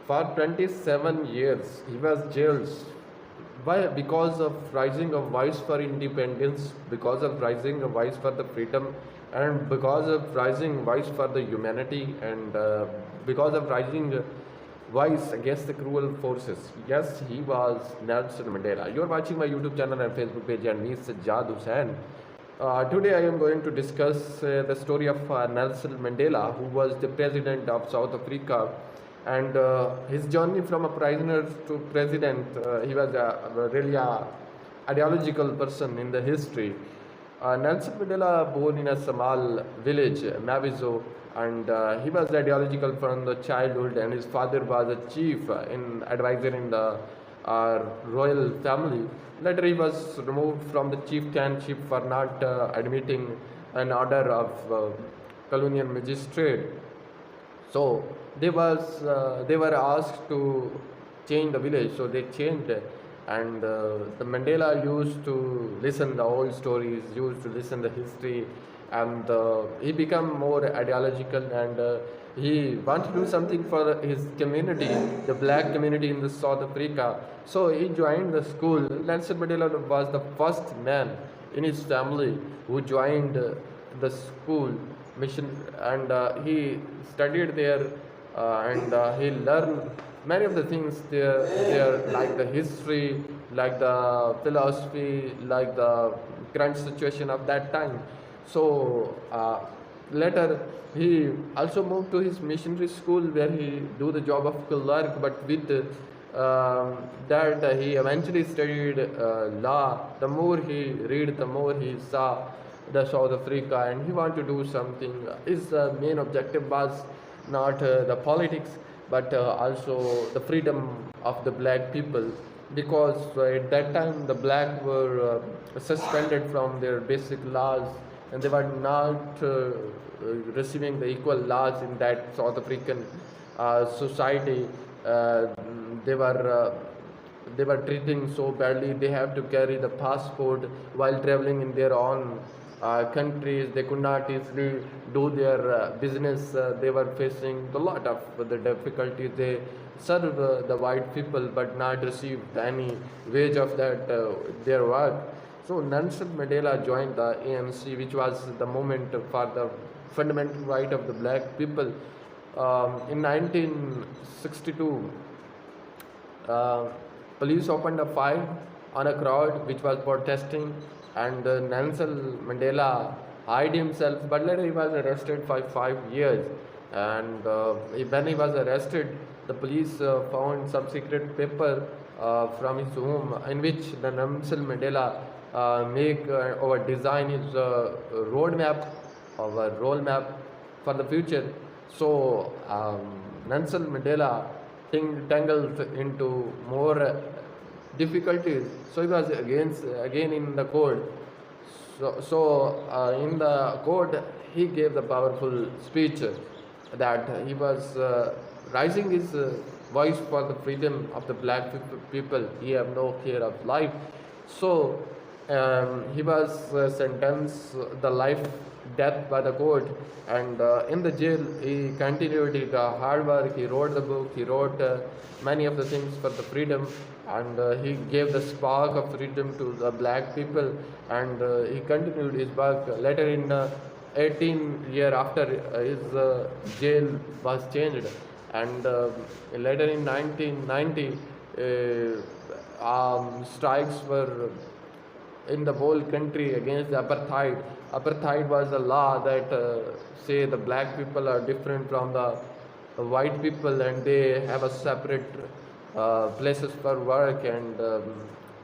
For 27 years, he was jailed. Why? Because of rising of voice for independence, because of rising a voice for the freedom, and because of rising voice for the humanity, and because of rising voice against the cruel forces. Yes, he was Nelson Mandela. You are watching my YouTube channel and Facebook page, and me is Sajjad Hussain. Today I am going to discuss the story of Nelson Mandela, who was the president of South Africa, and his journey from a prisoner to president. He was really a ideological person in the history. Nelson Mandela born in a small village, Mavizo, and he was ideological from the childhood, and his father was a chief in advisor in the royal family. Later, he was removed from the chieftainship for not admitting an order of colonial magistrate. So they were asked to change the village, so they changed it. And the Mandela used to listen the old stories, used to listen the history, and he became more ideological, and he wanted to do something for his community, the black community in the South Africa. So he joined the school. Nelson Mandela was the first man in his family who joined the school mission, and he studied there, and he learned many of the things there, like the history, like the philosophy, like the current situation of that time. So later he also moved to his missionary school, where he do the job of clerk, but with that he eventually studied law. The more he read, the more he saw the South Africa, and he wanted to do something. His main objective was not the politics, but also the freedom of the black people, because at that time the black were suspended from their basic laws, and they were not receiving the equal laws in that South African society. Uh, they were they were treating so badly. They have to carry the passport while traveling in their own countries. They could not easily do their business. They were facing a lot of the difficulties. They serve the white people, but not receive any wage of that their work. So Nelson Mandela joined the ANC, which was the movement for the fundamental right of the black people. In 1962, uh, police opened a fire on a crowd which was protesting, and Nelson Mandela hid himself, but later he was arrested for 5 years. And when he was arrested, the police found some secret paper from his home, in which the Nelson Mandela make or design his roadmap or role map for the future. So Nelson Mandela tangled into more difficulties. So he was again in the court. So in the court, he gave the powerful speech that he was rising his voice for the freedom of the black people. He have no care of life. So he was sentenced the life death by the court, and in the jail he continued his hard work. He wrote the book, he wrote many of the things for the freedom, and he gave the spark of freedom to the black people, and he continued his work. Later in 18 year after, his jail was changed, and later in 1990 strikes were in the whole country against the apartheid. Apartheid was a law that say the black people are different from the white people, and they have a separate places for work, and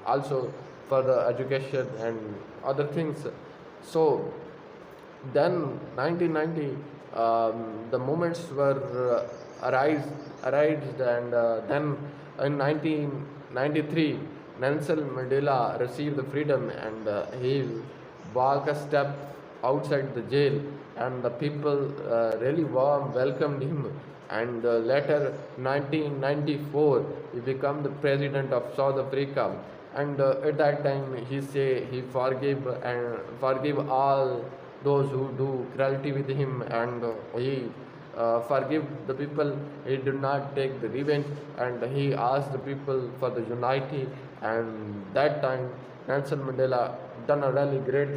also for the education and other things. So then 1990, the movements were arised, and then in 1993, Nelson Mandela received the freedom, and he walked a step outside the jail, and the people really warm welcomed him. And later, 1994, he became the president of South Africa. And at that time, he say he forgive all those who do cruelty with him, and he forgive the people. He did not take the revenge, and he asked the people for the unity. And that time, Nelson Mandela done a really great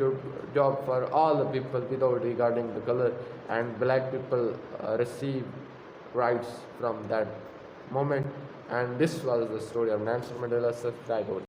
job for all the people without regarding the color, and black people receive rights from that moment. And this was the story of Nelson Mandela. Subscribe.